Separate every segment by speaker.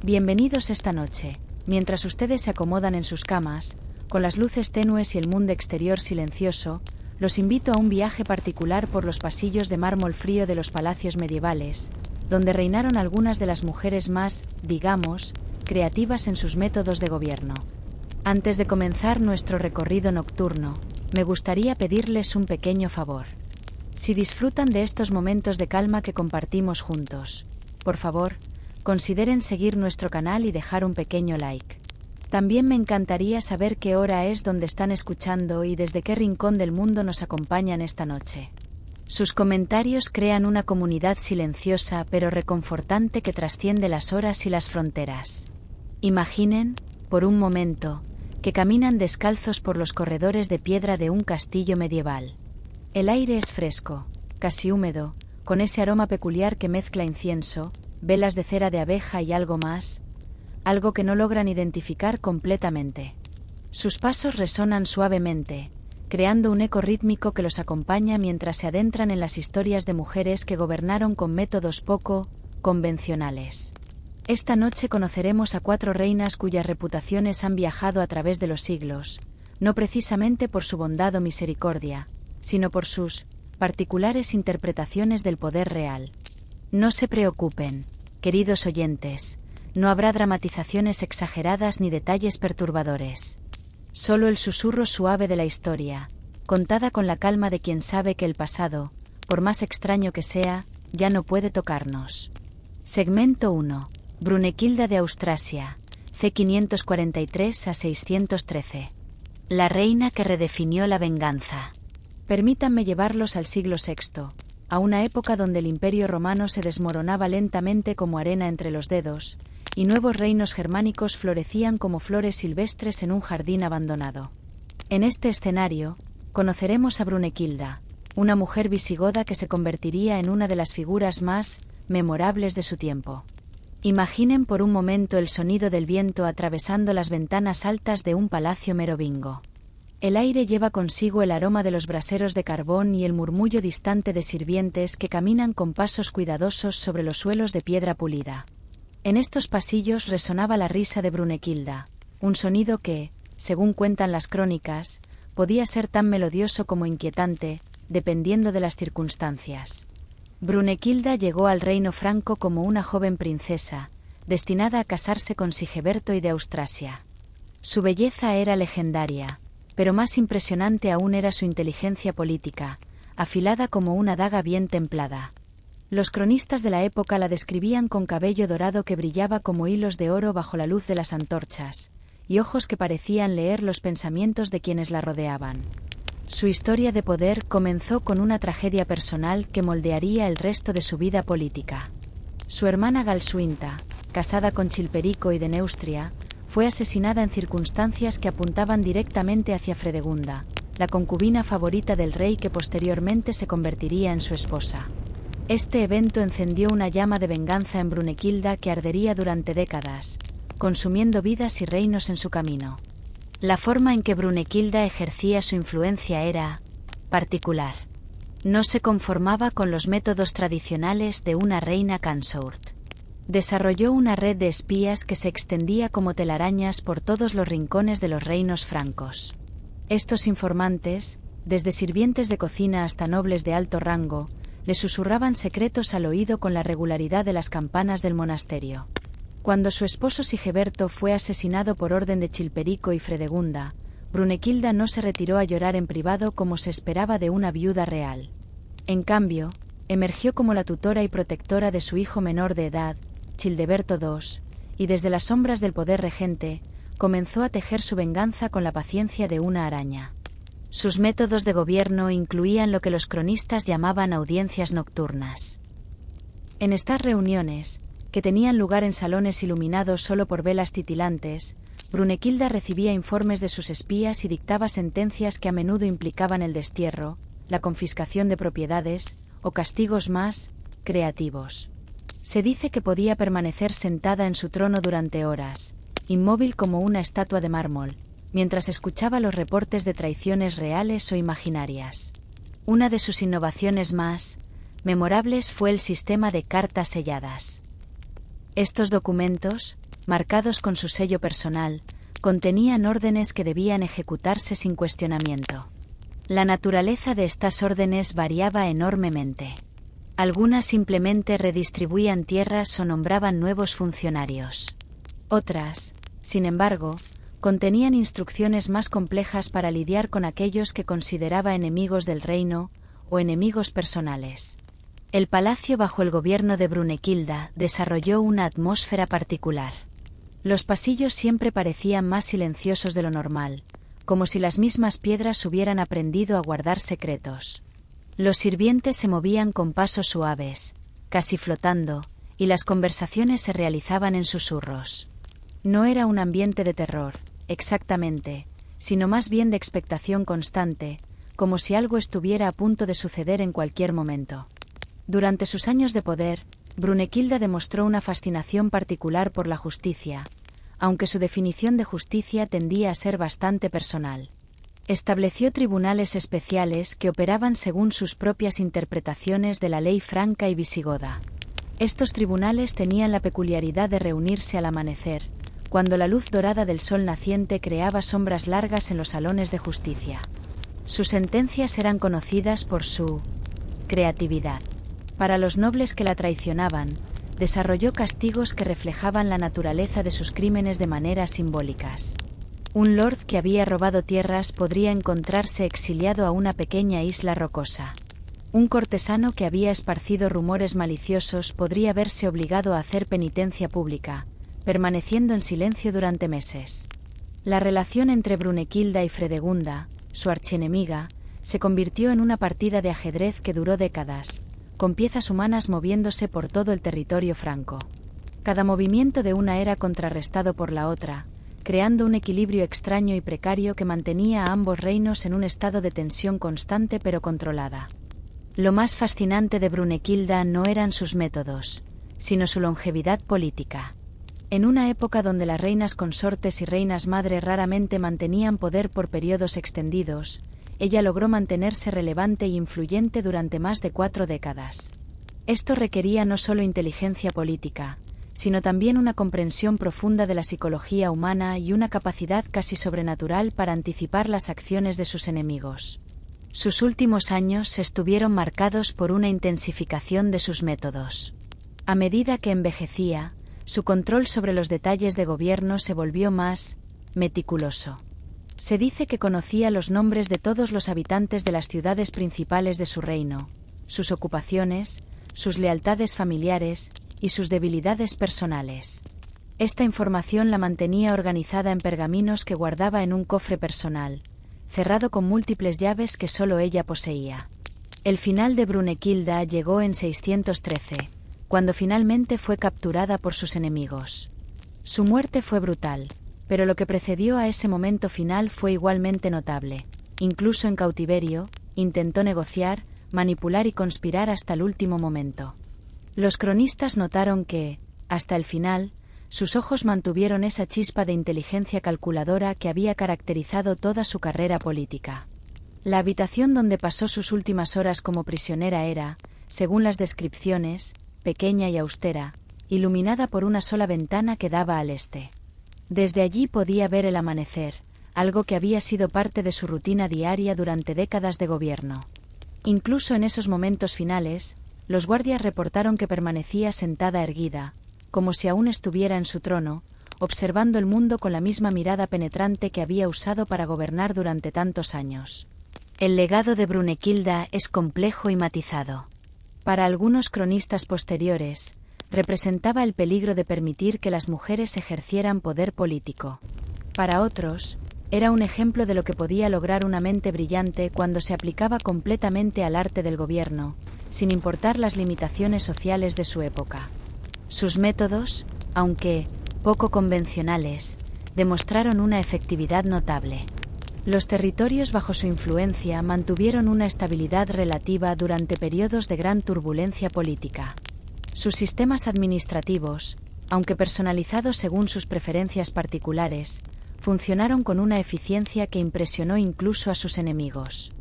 Speaker 1: Bienvenidos esta noche. Mientras ustedes se acomodan en sus camas, con las luces tenues y el mundo exterior silencioso, los invito a un viaje particular por los pasillos de mármol frío de los palacios medievales, donde reinaron algunas de las mujeres más, digamos, creativas en sus métodos de gobierno. Antes de comenzar nuestro recorrido nocturno, me gustaría pedirles un pequeño favor. Si disfrutan de estos momentos de calma que compartimos juntos, por favor, consideren seguir nuestro canal y dejar un pequeño like. También me encantaría saber qué hora es donde están escuchando y desde qué rincón del mundo nos acompañan esta noche. Sus comentarios crean una comunidad silenciosa pero reconfortante que trasciende las horas y las fronteras. Imaginen, por un momento, que caminan descalzos por los corredores de piedra de un castillo medieval. El aire es fresco, casi húmedo, con ese aroma peculiar que mezcla incienso, velas de cera de abeja y algo más, algo que no logran identificar completamente. Sus pasos resonan suavemente, creando un eco rítmico que los acompaña mientras se adentran en las historias de mujeres que gobernaron con métodos poco convencionales. Esta noche conoceremos a 4 reinas cuyas reputaciones han viajado a través de los siglos, no precisamente por su bondad o misericordia, sino por sus particulares interpretaciones del poder real. No se preocupen, queridos oyentes, no habrá dramatizaciones exageradas ni detalles perturbadores. Solo el susurro suave de la historia, contada con la calma de quien sabe que el pasado, por más extraño que sea, ya no puede tocarnos. Segmento 1. Brunekilda de Austrasia, c. 543 a 613. La reina que redefinió la venganza. Permítanme llevarlos al siglo VI, a una época donde el Imperio Romano se desmoronaba lentamente como arena entre los dedos, y nuevos reinos germánicos florecían como flores silvestres en un jardín abandonado. En este escenario, conoceremos a Brunekilda, una mujer visigoda que se convertiría en una de las figuras más memorables de su tiempo. Imaginen por un momento el sonido del viento atravesando las ventanas altas de un palacio merovingo. El aire lleva consigo el aroma de los braseros de carbón y el murmullo distante de sirvientes que caminan con pasos cuidadosos sobre los suelos de piedra pulida. En estos pasillos resonaba la risa de Brunekilda, un sonido que, según cuentan las crónicas, podía ser tan melodioso como inquietante, dependiendo de las circunstancias. Brunekilda llegó al reino franco como una joven princesa, destinada a casarse con Sigeberto I de Austrasia. Su belleza era legendaria, pero más impresionante aún era su inteligencia política, afilada como una daga bien templada. Los cronistas de la época la describían con cabello dorado que brillaba como hilos de oro bajo la luz de las antorchas, y ojos que parecían leer los pensamientos de quienes la rodeaban. Su historia de poder comenzó con una tragedia personal que moldearía el resto de su vida política. Su hermana Galsuinta, casada con Chilperico I de Neustria, fue asesinada en circunstancias que apuntaban directamente hacia Fredegunda, la concubina favorita del rey que posteriormente se convertiría en su esposa. Este evento encendió una llama de venganza en Brunekilda que ardería durante décadas, consumiendo vidas y reinos en su camino. La forma en que Brunekilda ejercía su influencia era particular. No se conformaba con los métodos tradicionales de una reina consort. Desarrolló una red de espías que se extendía como telarañas por todos los rincones de los reinos francos. Estos informantes, desde sirvientes de cocina hasta nobles de alto rango, le susurraban secretos al oído con la regularidad de las campanas del monasterio. Cuando su esposo Sigeberto fue asesinado por orden de Chilperico y Fredegunda, Brunekilda no se retiró a llorar en privado como se esperaba de una viuda real. En cambio, emergió como la tutora y protectora de su hijo menor de edad, Childeberto II, y desde las sombras del poder regente, comenzó a tejer su venganza con la paciencia de una araña. Sus métodos de gobierno incluían lo que los cronistas llamaban audiencias nocturnas. En estas reuniones, que tenían lugar en salones iluminados solo por velas titilantes, Brunekilda recibía informes de sus espías y dictaba sentencias que a menudo implicaban el destierro, la confiscación de propiedades o castigos más creativos. Se dice que podía permanecer sentada en su trono durante horas, inmóvil como una estatua de mármol, mientras escuchaba los reportes de traiciones reales o imaginarias. Una de sus innovaciones más memorables fue el sistema de cartas selladas. Estos documentos, marcados con su sello personal, contenían órdenes que debían ejecutarse sin cuestionamiento. La naturaleza de estas órdenes variaba enormemente. Algunas simplemente redistribuían tierras o nombraban nuevos funcionarios. Otras, sin embargo, contenían instrucciones más complejas para lidiar con aquellos que consideraba enemigos del reino o enemigos personales. El palacio bajo el gobierno de Brunekilda desarrolló una atmósfera particular. Los pasillos siempre parecían más silenciosos de lo normal, como si las mismas piedras hubieran aprendido a guardar secretos. Los sirvientes se movían con pasos suaves, casi flotando, y las conversaciones se realizaban en susurros. No era un ambiente de terror, exactamente, sino más bien de expectación constante, como si algo estuviera a punto de suceder en cualquier momento. Durante sus años de poder, Brunekilda demostró una fascinación particular por la justicia, aunque su definición de justicia tendía a ser bastante personal. Estableció tribunales especiales que operaban según sus propias interpretaciones de la ley franca y visigoda. Estos tribunales tenían la peculiaridad de reunirse al amanecer, cuando la luz dorada del sol naciente creaba sombras largas en los salones de justicia. Sus sentencias eran conocidas por su creatividad. Para los nobles que la traicionaban, desarrolló castigos que reflejaban la naturaleza de sus crímenes de maneras simbólicas. Un lord que había robado tierras podría encontrarse exiliado a una pequeña isla rocosa. Un cortesano que había esparcido rumores maliciosos podría verse obligado a hacer penitencia pública, permaneciendo en silencio durante meses. La relación entre Brunekilda y Fredegunda, su archienemiga, se convirtió en una partida de ajedrez que duró décadas, con piezas humanas moviéndose por todo el territorio franco. Cada movimiento de una era contrarrestado por la otra, creando un equilibrio extraño y precario que mantenía a ambos reinos en un estado de tensión constante pero controlada. Lo más fascinante de Brunekilda no eran sus métodos, sino su longevidad política. En una época donde las reinas consortes y reinas madre raramente mantenían poder por periodos extendidos, ella logró mantenerse relevante y influyente durante más de 4 décadas. Esto requería no solo inteligencia política, sino también una comprensión profunda de la psicología humana y una capacidad casi sobrenatural para anticipar las acciones de sus enemigos. Sus últimos años estuvieron marcados por una intensificación de sus métodos. A medida que envejecía, su control sobre los detalles de gobierno se volvió más meticuloso. Se dice que conocía los nombres de todos los habitantes de las ciudades principales de su reino, sus ocupaciones, sus lealtades familiares y sus debilidades personales. Esta información la mantenía organizada en pergaminos que guardaba en un cofre personal, cerrado con múltiples llaves que solo ella poseía. El final de Brunekilda llegó en 613, cuando finalmente fue capturada por sus enemigos. Su muerte fue brutal, pero lo que precedió a ese momento final fue igualmente notable. Incluso en cautiverio, intentó negociar, manipular y conspirar hasta el último momento. Los cronistas notaron que, hasta el final, sus ojos mantuvieron esa chispa de inteligencia calculadora que había caracterizado toda su carrera política. La habitación donde pasó sus últimas horas como prisionera era, según las descripciones, pequeña y austera, iluminada por una sola ventana que daba al este. Desde allí podía ver el amanecer, algo que había sido parte de su rutina diaria durante décadas de gobierno. Incluso en esos momentos finales, los guardias reportaron que permanecía sentada erguida, como si aún estuviera en su trono, observando el mundo con la misma mirada penetrante que había usado para gobernar durante tantos años. El legado de Brunekilda es complejo y matizado. Para algunos cronistas posteriores, representaba el peligro de permitir que las mujeres ejercieran poder político. Para otros, era un ejemplo de lo que podía lograr una mente brillante cuando se aplicaba completamente al arte del gobierno, sin importar las limitaciones sociales de su época. Sus métodos, aunque poco convencionales, demostraron una efectividad notable. Los territorios bajo su influencia mantuvieron una estabilidad relativa durante periodos de gran turbulencia política. Sus sistemas administrativos, aunque personalizados según sus preferencias particulares, funcionaron con una eficiencia que impresionó incluso a sus enemigos.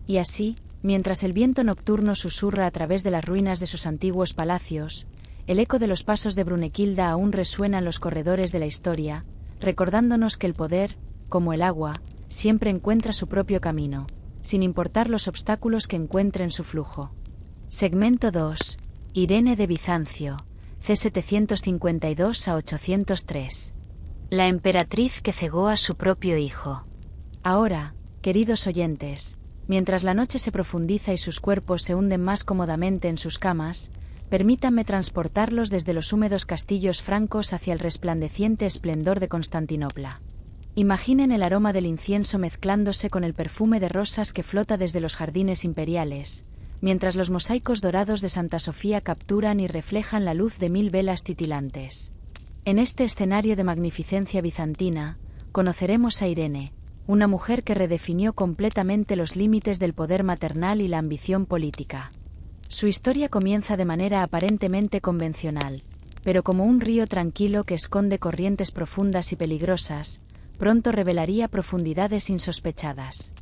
Speaker 1: Y así, mientras el viento nocturno susurra a través de las ruinas de sus antiguos palacios, el eco de los pasos de Brunekilda aún resuena en los corredores de la historia, recordándonos que el poder, como el agua, siempre encuentra su propio camino, sin importar los obstáculos que encuentre en su flujo. Segmento 2. Irene de Bizancio, c. 752 a 803. La emperatriz que cegó a su propio hijo. Ahora, queridos oyentes, mientras la noche se profundiza y sus cuerpos se hunden más cómodamente en sus camas, permítanme transportarlos desde los húmedos castillos francos hacia el resplandeciente esplendor de Constantinopla. Imaginen el aroma del incienso mezclándose con el perfume de rosas que flota desde los jardines imperiales, mientras los mosaicos dorados de Santa Sofía capturan y reflejan la luz de 1000 velas titilantes. En este escenario de magnificencia bizantina, conoceremos a Irene, una mujer que redefinió completamente los límites del poder maternal y la ambición política. Su historia comienza de manera aparentemente convencional, pero como un río tranquilo que esconde corrientes profundas y peligrosas, pronto revelaría profundidades insospechadas.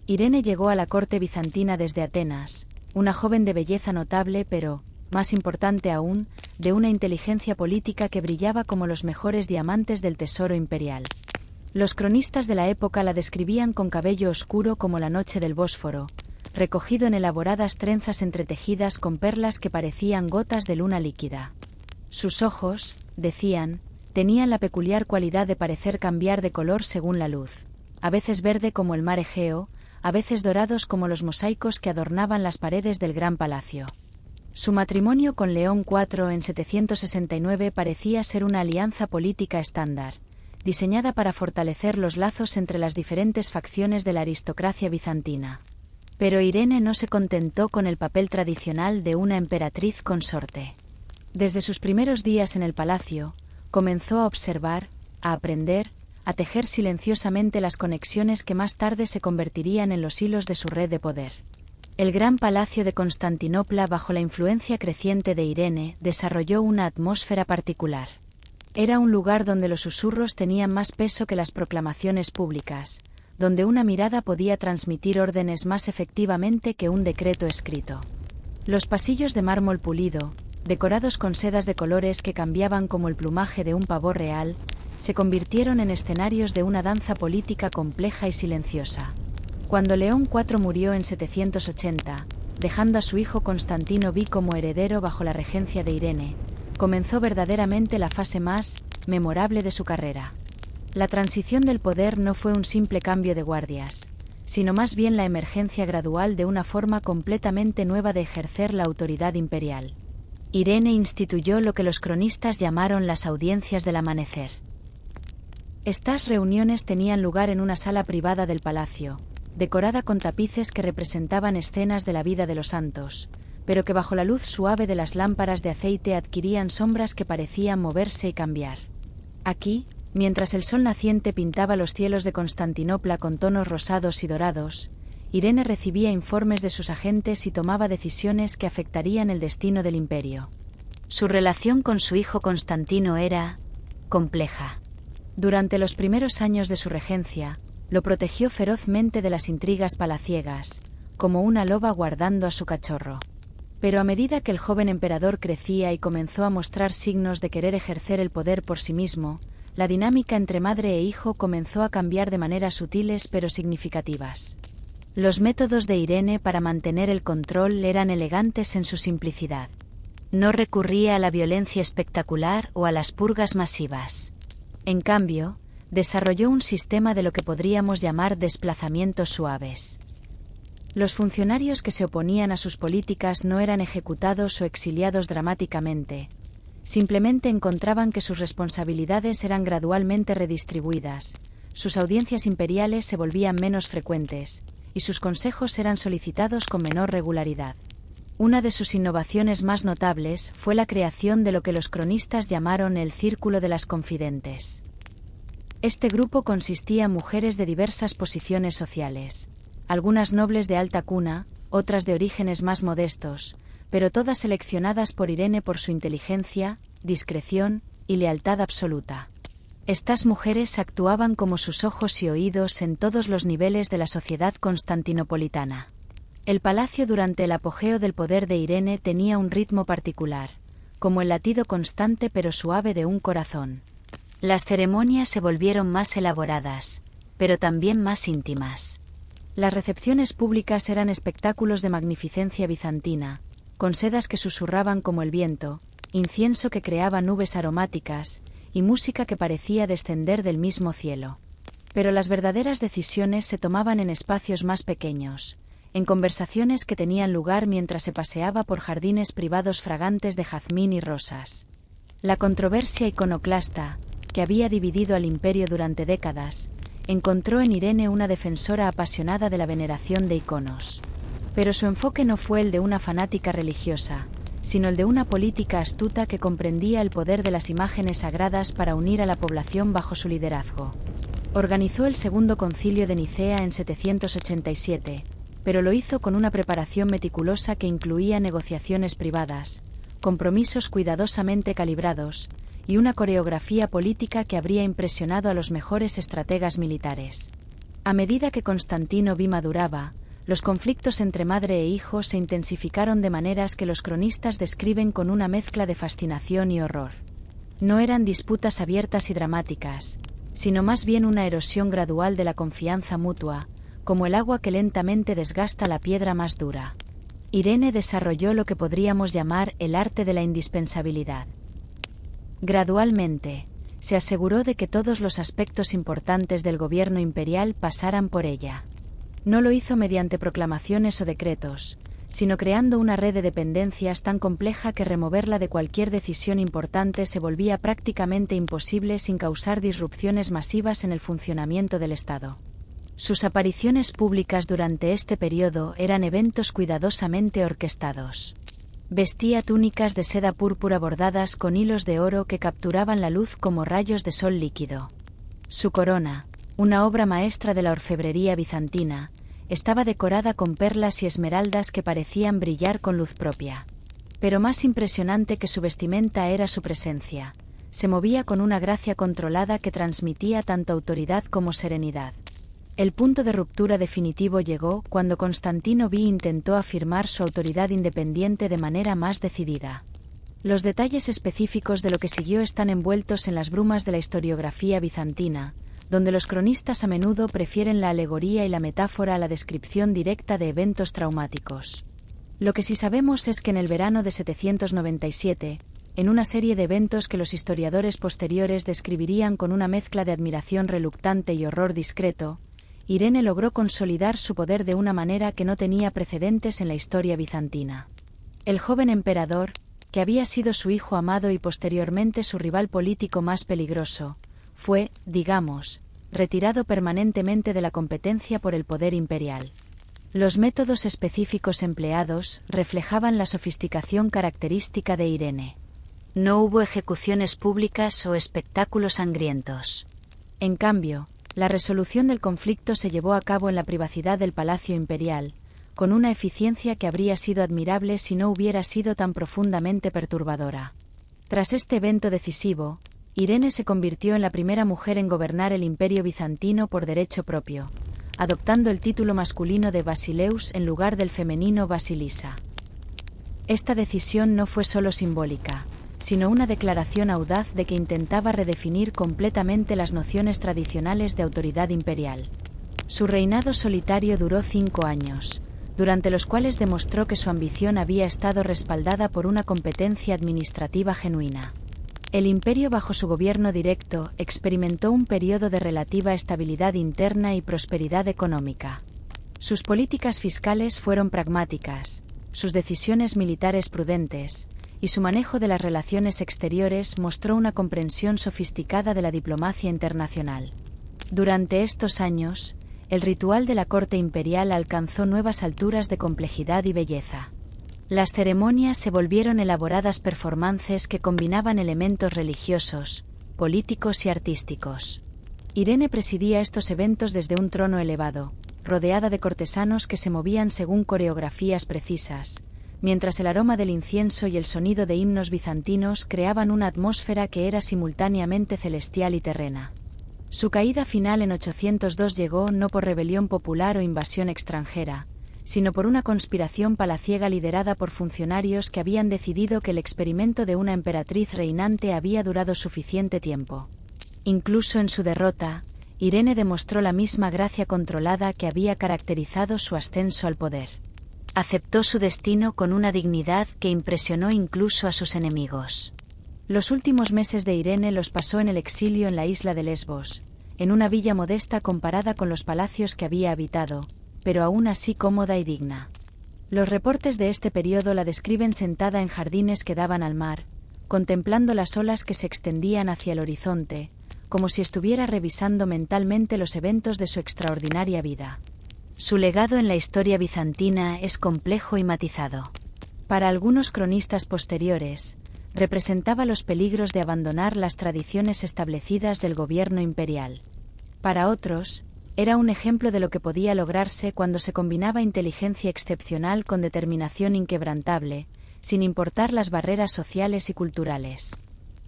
Speaker 1: Irene llegó a la corte bizantina desde Atenas, una joven de belleza notable pero, más importante aún, de una inteligencia política que brillaba como los mejores diamantes del tesoro imperial. Los cronistas de la época la describían con cabello oscuro como la noche del Bósforo, recogido en elaboradas trenzas entretejidas con perlas que parecían gotas de luna líquida. Sus ojos, decían, tenían la peculiar cualidad de parecer cambiar de color según la luz, a veces verde como el mar Egeo, a veces dorados como los mosaicos que adornaban las paredes del gran palacio. Su matrimonio con León IV en 769 parecía ser una alianza política estándar, diseñada para fortalecer los lazos entre las diferentes facciones de la aristocracia bizantina. Pero Irene no se contentó con el papel tradicional de una emperatriz consorte. Desde sus primeros días en el palacio, comenzó a observar, a aprender, a tejer silenciosamente las conexiones que más tarde se convertirían en los hilos de su red de poder. El gran palacio de Constantinopla, bajo la influencia creciente de Irene, desarrolló una atmósfera particular. Era un lugar donde los susurros tenían más peso que las proclamaciones públicas, donde una mirada podía transmitir órdenes más efectivamente que un decreto escrito. Los pasillos de mármol pulido, decorados con sedas de colores que cambiaban como el plumaje de un pavor real, se convirtieron en escenarios de una danza política compleja y silenciosa. Cuando León IV murió en 780, dejando a su hijo Constantino V como heredero bajo la regencia de Irene, comenzó verdaderamente la fase más memorable de su carrera. La transición del poder no fue un simple cambio de guardias, sino más bien la emergencia gradual de una forma completamente nueva de ejercer la autoridad imperial. Irene instituyó lo que los cronistas llamaron las audiencias del amanecer. Estas reuniones tenían lugar en una sala privada del palacio, decorada con tapices que representaban escenas de la vida de los santos, pero que bajo la luz suave de las lámparas de aceite adquirían sombras que parecían moverse y cambiar. Aquí, mientras el sol naciente pintaba los cielos de Constantinopla con tonos rosados y dorados, Irene recibía informes de sus agentes y tomaba decisiones que afectarían el destino del imperio. Su relación con su hijo Constantino era compleja. Durante los primeros años de su regencia, lo protegió ferozmente de las intrigas palaciegas, como una loba guardando a su cachorro. Pero a medida que el joven emperador crecía y comenzó a mostrar signos de querer ejercer el poder por sí mismo, la dinámica entre madre e hijo comenzó a cambiar de maneras sutiles pero significativas. Los métodos de Irene para mantener el control eran elegantes en su simplicidad. No recurría a la violencia espectacular o a las purgas masivas. En cambio, desarrolló un sistema de lo que podríamos llamar desplazamientos suaves. Los funcionarios que se oponían a sus políticas no eran ejecutados o exiliados dramáticamente. Simplemente encontraban que sus responsabilidades eran gradualmente redistribuidas, sus audiencias imperiales se volvían menos frecuentes, y sus consejos eran solicitados con menor regularidad. Una de sus innovaciones más notables fue la creación de lo que los cronistas llamaron el Círculo de las Confidentes. Este grupo consistía en mujeres de diversas posiciones sociales, algunas nobles de alta cuna, otras de orígenes más modestos, pero todas seleccionadas por Irene por su inteligencia, discreción y lealtad absoluta. Estas mujeres actuaban como sus ojos y oídos en todos los niveles de la sociedad constantinopolitana. El palacio durante el apogeo del poder de Irene tenía un ritmo particular, como el latido constante pero suave de un corazón. Las ceremonias se volvieron más elaboradas, pero también más íntimas. Las recepciones públicas eran espectáculos de magnificencia bizantina, con sedas que susurraban como el viento, incienso que creaba nubes aromáticas, y música que parecía descender del mismo cielo. Pero las verdaderas decisiones se tomaban en espacios más pequeños, en conversaciones que tenían lugar mientras se paseaba por jardines privados fragantes de jazmín y rosas. La controversia iconoclasta, que había dividido al imperio durante décadas, encontró en Irene una defensora apasionada de la veneración de iconos. Pero su enfoque no fue el de una fanática religiosa, sino el de una política astuta que comprendía el poder de las imágenes sagradas para unir a la población bajo su liderazgo. Organizó el Segundo Concilio de Nicea en 787, pero lo hizo con una preparación meticulosa que incluía negociaciones privadas, compromisos cuidadosamente calibrados, y una coreografía política que habría impresionado a los mejores estrategas militares. A medida que Constantino V maduraba, los conflictos entre madre e hijo se intensificaron de maneras que los cronistas describen con una mezcla de fascinación y horror. No eran disputas abiertas y dramáticas, sino más bien una erosión gradual de la confianza mutua, como el agua que lentamente desgasta la piedra más dura. Irene desarrolló lo que podríamos llamar el arte de la indispensabilidad. Gradualmente, se aseguró de que todos los aspectos importantes del gobierno imperial pasaran por ella. No lo hizo mediante proclamaciones o decretos, sino creando una red de dependencias tan compleja que removerla de cualquier decisión importante se volvía prácticamente imposible sin causar disrupciones masivas en el funcionamiento del Estado. Sus apariciones públicas durante este periodo eran eventos cuidadosamente orquestados. Vestía túnicas de seda púrpura bordadas con hilos de oro que capturaban la luz como rayos de sol líquido. Su corona, una obra maestra de la orfebrería bizantina, estaba decorada con perlas y esmeraldas que parecían brillar con luz propia. Pero más impresionante que su vestimenta era su presencia. Se movía con una gracia controlada que transmitía tanto autoridad como serenidad. El punto de ruptura definitivo llegó cuando Constantino V intentó afirmar su autoridad independiente de manera más decidida. Los detalles específicos de lo que siguió están envueltos en las brumas de la historiografía bizantina, donde los cronistas a menudo prefieren la alegoría y la metáfora a la descripción directa de eventos traumáticos. Lo que sí sabemos es que en el verano de 797, en una serie de eventos que los historiadores posteriores describirían con una mezcla de admiración reluctante y horror discreto, Irene logró consolidar su poder de una manera que no tenía precedentes en la historia bizantina. El joven emperador, que había sido su hijo amado y posteriormente su rival político más peligroso, fue, digamos, retirado permanentemente de la competencia por el poder imperial. Los métodos específicos empleados reflejaban la sofisticación característica de Irene. No hubo ejecuciones públicas o espectáculos sangrientos. En cambio, la resolución del conflicto se llevó a cabo en la privacidad del Palacio Imperial, con una eficiencia que habría sido admirable si no hubiera sido tan profundamente perturbadora. Tras este evento decisivo, Irene se convirtió en la primera mujer en gobernar el Imperio bizantino por derecho propio, adoptando el título masculino de Basileus en lugar del femenino Basilisa. Esta decisión no fue solo simbólica, sino una declaración audaz de que intentaba redefinir completamente las nociones tradicionales de autoridad imperial. Su reinado solitario duró 5 años, durante los cuales demostró que su ambición había estado respaldada por una competencia administrativa genuina. El imperio bajo su gobierno directo experimentó un periodo de relativa estabilidad interna y prosperidad económica. Sus políticas fiscales fueron pragmáticas, sus decisiones militares prudentes, y su manejo de las relaciones exteriores mostró una comprensión sofisticada de la diplomacia internacional. Durante estos años, el ritual de la corte imperial alcanzó nuevas alturas de complejidad y belleza. Las ceremonias se volvieron elaboradas performances que combinaban elementos religiosos, políticos y artísticos. Irene presidía estos eventos desde un trono elevado, rodeada de cortesanos que se movían según coreografías precisas, mientras el aroma del incienso y el sonido de himnos bizantinos creaban una atmósfera que era simultáneamente celestial y terrena. Su caída final en 802 llegó no por rebelión popular o invasión extranjera, sino por una conspiración palaciega liderada por funcionarios que habían decidido que el experimento de una emperatriz reinante había durado suficiente tiempo. Incluso en su derrota, Irene demostró la misma gracia controlada que había caracterizado su ascenso al poder. Aceptó su destino con una dignidad que impresionó incluso a sus enemigos. Los últimos meses de Irene los pasó en el exilio en la isla de Lesbos, en una villa modesta comparada con los palacios que había habitado, pero aún así cómoda y digna. Los reportes de este periodo la describen sentada en jardines que daban al mar, contemplando las olas que se extendían hacia el horizonte, como si estuviera revisando mentalmente los eventos de su extraordinaria vida. Su legado en la historia bizantina es complejo y matizado. Para algunos cronistas posteriores, representaba los peligros de abandonar las tradiciones establecidas del gobierno imperial. Para otros, era un ejemplo de lo que podía lograrse cuando se combinaba inteligencia excepcional con determinación inquebrantable, sin importar las barreras sociales y culturales.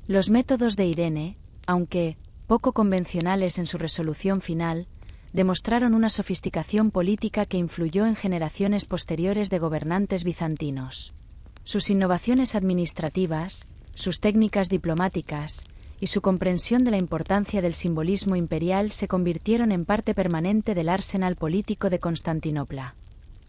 Speaker 1: Los métodos de Irene, aunque poco convencionales en su resolución final, demostraron una sofisticación política que influyó en generaciones posteriores de gobernantes bizantinos. Sus innovaciones administrativas, sus técnicas diplomáticas y su comprensión de la importancia del simbolismo imperial se convirtieron en parte permanente del arsenal político de Constantinopla.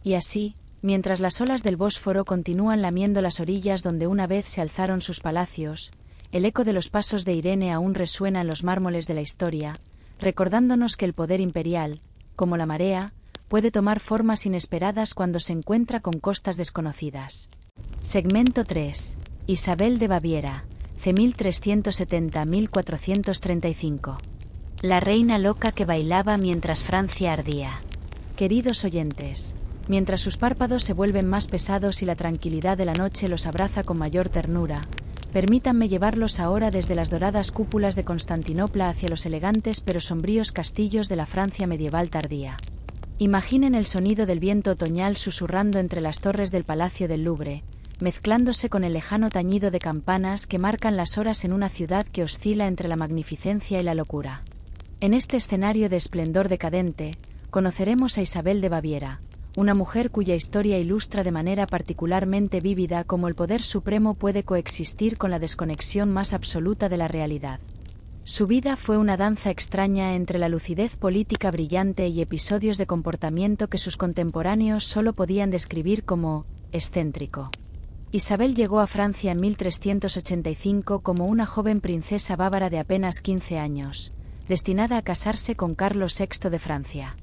Speaker 1: Y así, mientras las olas del Bósforo continúan lamiendo las orillas donde una vez se alzaron sus palacios, el eco de los pasos de Irene aún resuena en los mármoles de la historia, recordándonos que el poder imperial, como la marea, puede tomar formas inesperadas cuando se encuentra con costas desconocidas. Segmento 3. Isabel de Baviera, c. 1370-1435. La reina loca que bailaba mientras Francia ardía. Queridos oyentes, mientras sus párpados se vuelven más pesados y la tranquilidad de la noche los abraza con mayor ternura, permítanme llevarlos ahora desde las doradas cúpulas de Constantinopla hacia los elegantes pero sombríos castillos de la Francia medieval tardía. Imaginen el sonido del viento otoñal susurrando entre las torres del Palacio del Louvre, mezclándose con el lejano tañido de campanas que marcan las horas en una ciudad que oscila entre la magnificencia y la locura. En este escenario de esplendor decadente, conoceremos a Isabel de Baviera, una mujer cuya historia ilustra de manera particularmente vívida cómo el poder supremo puede coexistir con la desconexión más absoluta de la realidad. Su vida fue una danza extraña entre la lucidez política brillante y episodios de comportamiento que sus contemporáneos solo podían describir como excéntrico. Isabel llegó a Francia en 1385 como una joven princesa bávara de apenas 15 años, destinada a casarse con Carlos VI de Francia.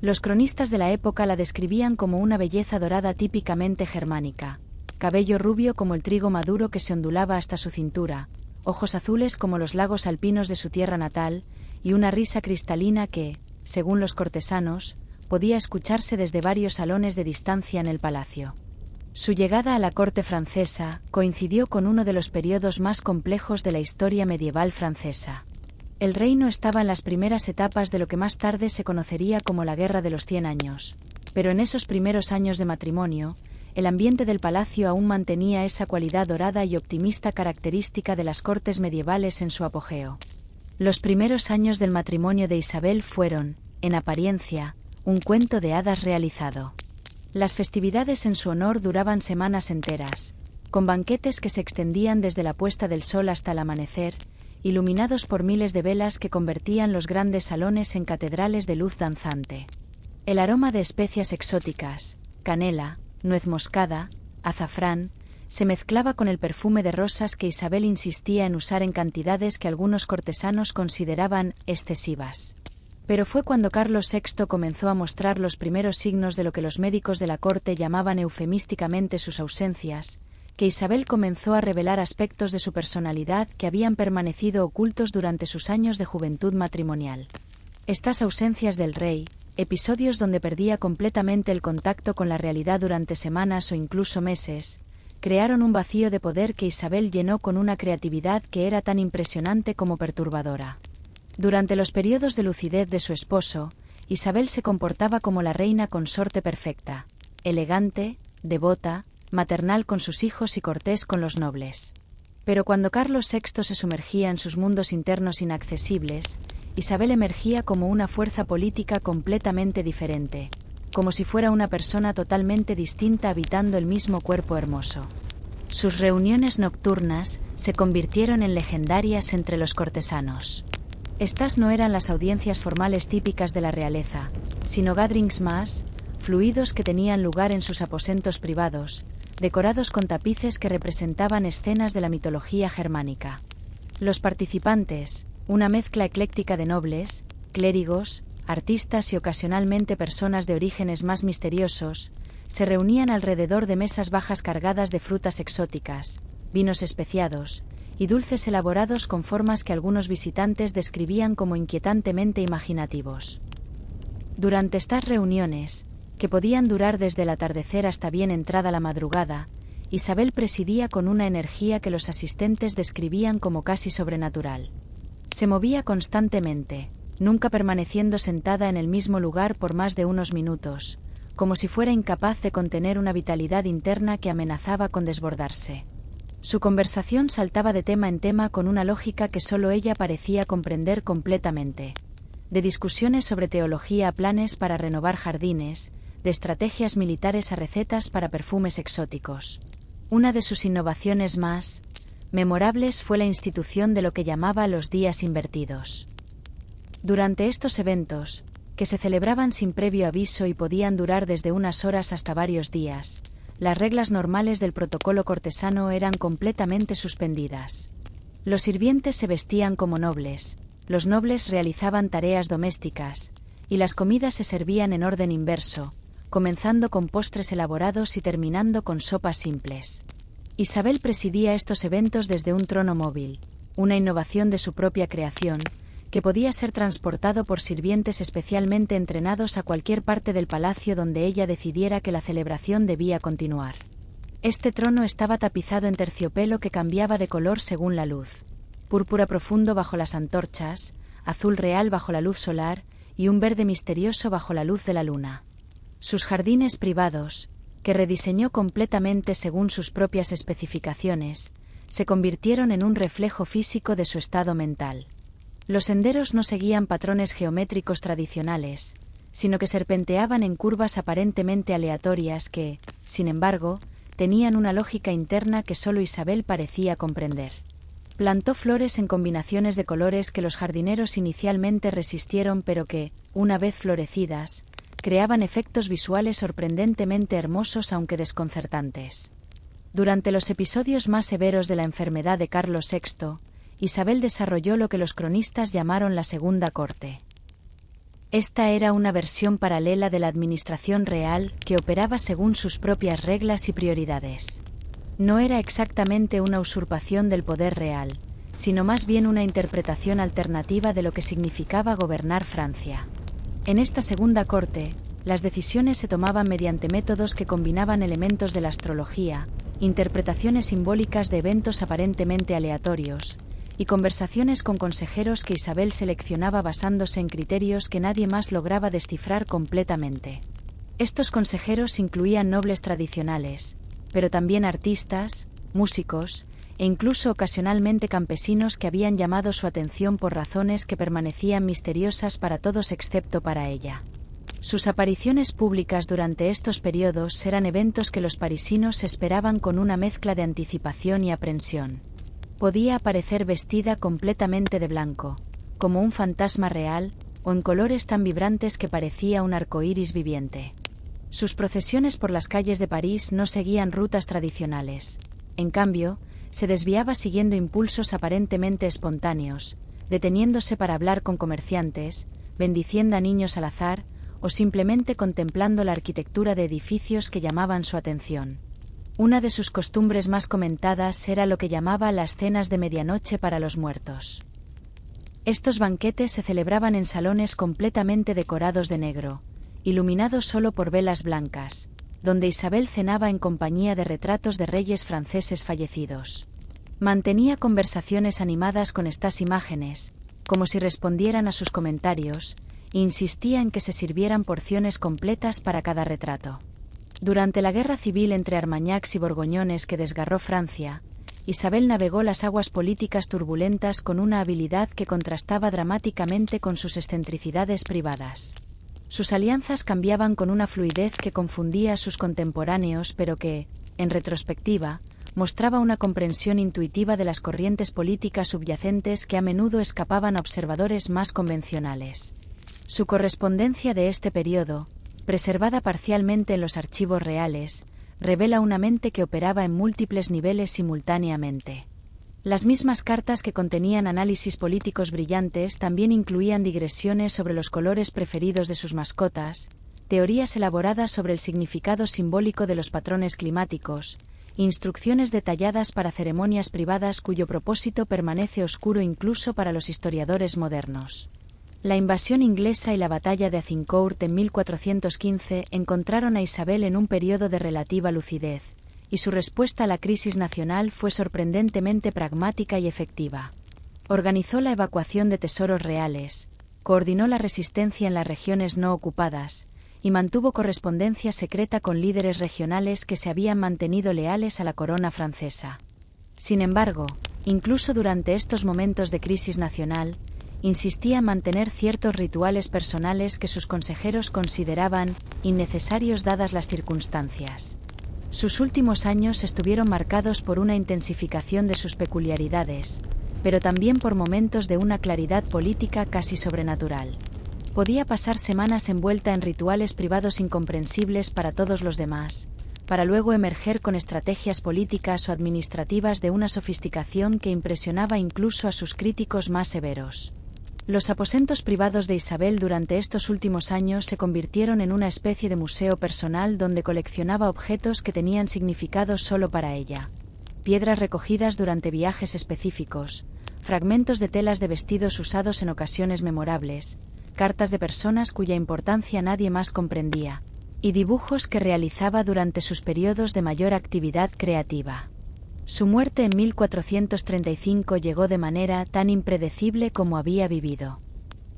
Speaker 1: Los cronistas de la época la describían como una belleza dorada típicamente germánica, cabello rubio como el trigo maduro que se ondulaba hasta su cintura, ojos azules como los lagos alpinos de su tierra natal, y una risa cristalina que, según los cortesanos, podía escucharse desde varios salones de distancia en el palacio. Su llegada a la corte francesa coincidió con uno de los periodos más complejos de la historia medieval francesa. El reino estaba en las primeras etapas de lo que más tarde se conocería como la Guerra de los 100 años, pero en esos primeros años de matrimonio, el ambiente del palacio aún mantenía esa cualidad dorada y optimista característica de las cortes medievales en su apogeo. Los primeros años del matrimonio de Isabel fueron, en apariencia, un cuento de hadas realizado. Las festividades en su honor duraban semanas enteras, con banquetes que se extendían desde la puesta del sol hasta el amanecer, iluminados por miles de velas que convertían los grandes salones en catedrales de luz danzante. El aroma de especias exóticas, canela, nuez moscada, azafrán, se mezclaba con el perfume de rosas que Isabel insistía en usar en cantidades que algunos cortesanos consideraban excesivas. Pero fue cuando Carlos VI comenzó a mostrar los primeros signos de lo que los médicos de la corte llamaban eufemísticamente sus ausencias, que Isabel comenzó a revelar aspectos de su personalidad que habían permanecido ocultos durante sus años de juventud matrimonial. Estas ausencias del rey, episodios donde perdía completamente el contacto con la realidad durante semanas o incluso meses, crearon un vacío de poder que Isabel llenó con una creatividad que era tan impresionante como perturbadora. Durante los periodos de lucidez de su esposo, Isabel se comportaba como la reina consorte perfecta, elegante, devota, maternal con sus hijos y cortés con los nobles. Pero cuando Carlos VI se sumergía en sus mundos internos inaccesibles, Isabel emergía como una fuerza política completamente diferente, como si fuera una persona totalmente distinta habitando el mismo cuerpo hermoso. Sus reuniones nocturnas se convirtieron en legendarias entre los cortesanos. Estas no eran las audiencias formales típicas de la realeza, sino gatherings más fluidos que tenían lugar en sus aposentos privados, decorados con tapices que representaban escenas de la mitología germánica. Los participantes, una mezcla ecléctica de nobles, clérigos, artistas y ocasionalmente personas de orígenes más misteriosos, se reunían alrededor de mesas bajas cargadas de frutas exóticas, vinos especiados y dulces elaborados con formas que algunos visitantes describían como inquietantemente imaginativos. Durante estas reuniones, que podían durar desde el atardecer hasta bien entrada la madrugada, Isabel presidía con una energía que los asistentes describían como casi sobrenatural. Se movía constantemente, nunca permaneciendo sentada en el mismo lugar por más de unos minutos, como si fuera incapaz de contener una vitalidad interna que amenazaba con desbordarse. Su conversación saltaba de tema en tema con una lógica que solo ella parecía comprender completamente. De discusiones sobre teología a planes para renovar jardines, de estrategias militares a recetas para perfumes exóticos. Una de sus innovaciones más memorables fue la institución de lo que llamaba los días invertidos. Durante estos eventos, que se celebraban sin previo aviso y podían durar desde unas horas hasta varios días, las reglas normales del protocolo cortesano eran completamente suspendidas. Los sirvientes se vestían como nobles, los nobles realizaban tareas domésticas, y las comidas se servían en orden inverso, comenzando con postres elaborados y terminando con sopas simples. Isabel presidía estos eventos desde un trono móvil, una innovación de su propia creación, que podía ser transportado por sirvientes especialmente entrenados a cualquier parte del palacio donde ella decidiera que la celebración debía continuar. Este trono estaba tapizado en terciopelo que cambiaba de color según la luz: púrpura profundo bajo las antorchas, azul real bajo la luz solar y un verde misterioso bajo la luz de la luna. Sus jardines privados, que rediseñó completamente según sus propias especificaciones, se convirtieron en un reflejo físico de su estado mental. Los senderos no seguían patrones geométricos tradicionales, sino que serpenteaban en curvas aparentemente aleatorias que, sin embargo, tenían una lógica interna que solo Isabel parecía comprender. Plantó flores en combinaciones de colores que los jardineros inicialmente resistieron, pero que, una vez florecidas, creaban efectos visuales sorprendentemente hermosos aunque desconcertantes. Durante los episodios más severos de la enfermedad de Carlos VI, Isabel desarrolló lo que los cronistas llamaron la Segunda Corte. Esta era una versión paralela de la administración real que operaba según sus propias reglas y prioridades. No era exactamente una usurpación del poder real, sino más bien una interpretación alternativa de lo que significaba gobernar Francia. En esta Segunda Corte, las decisiones se tomaban mediante métodos que combinaban elementos de la astrología, interpretaciones simbólicas de eventos aparentemente aleatorios, y conversaciones con consejeros que Isabel seleccionaba basándose en criterios que nadie más lograba descifrar completamente. Estos consejeros incluían nobles tradicionales, pero también artistas, músicos, e incluso ocasionalmente campesinos que habían llamado su atención por razones que permanecían misteriosas para todos excepto para ella. Sus apariciones públicas durante estos periodos eran eventos que los parisinos esperaban con una mezcla de anticipación y aprensión. Podía aparecer vestida completamente de blanco, como un fantasma real, o en colores tan vibrantes que parecía un arcoíris viviente. Sus procesiones por las calles de París no seguían rutas tradicionales. En cambio, se desviaba siguiendo impulsos aparentemente espontáneos, deteniéndose para hablar con comerciantes, bendiciendo a niños al azar, o simplemente contemplando la arquitectura de edificios que llamaban su atención. Una de sus costumbres más comentadas era lo que llamaba las cenas de medianoche para los muertos. Estos banquetes se celebraban en salones completamente decorados de negro, iluminados solo por velas blancas, donde Isabel cenaba en compañía de retratos de reyes franceses fallecidos. Mantenía conversaciones animadas con estas imágenes, como si respondieran a sus comentarios, e insistía en que se sirvieran porciones completas para cada retrato. Durante la guerra civil entre Armagnacs y Borgoñones que desgarró Francia, Isabel navegó las aguas políticas turbulentas con una habilidad que contrastaba dramáticamente con sus excentricidades privadas. Sus alianzas cambiaban con una fluidez que confundía a sus contemporáneos, pero que, en retrospectiva, mostraba una comprensión intuitiva de las corrientes políticas subyacentes que a menudo escapaban a observadores más convencionales. Su correspondencia de este periodo, preservada parcialmente en los archivos reales, revela una mente que operaba en múltiples niveles simultáneamente. Las mismas cartas que contenían análisis políticos brillantes también incluían digresiones sobre los colores preferidos de sus mascotas, teorías elaboradas sobre el significado simbólico de los patrones climáticos, instrucciones detalladas para ceremonias privadas cuyo propósito permanece oscuro incluso para los historiadores modernos. La invasión inglesa y la batalla de Azincourt en 1415 encontraron a Isabel en un periodo de relativa lucidez, y su respuesta a la crisis nacional fue sorprendentemente pragmática y efectiva. Organizó la evacuación de tesoros reales, coordinó la resistencia en las regiones no ocupadas, y mantuvo correspondencia secreta con líderes regionales que se habían mantenido leales a la corona francesa. Sin embargo, incluso durante estos momentos de crisis nacional, insistía en mantener ciertos rituales personales que sus consejeros consideraban innecesarios dadas las circunstancias. Sus últimos años estuvieron marcados por una intensificación de sus peculiaridades, pero también por momentos de una claridad política casi sobrenatural. Podía pasar semanas envuelta en rituales privados incomprensibles para todos los demás, para luego emerger con estrategias políticas o administrativas de una sofisticación que impresionaba incluso a sus críticos más severos. Los aposentos privados de Isabel durante estos últimos años se convirtieron en una especie de museo personal donde coleccionaba objetos que tenían significado solo para ella. Piedras recogidas durante viajes específicos, fragmentos de telas de vestidos usados en ocasiones memorables, cartas de personas cuya importancia nadie más comprendía, y dibujos que realizaba durante sus periodos de mayor actividad creativa. Su muerte en 1435 llegó de manera tan impredecible como había vivido.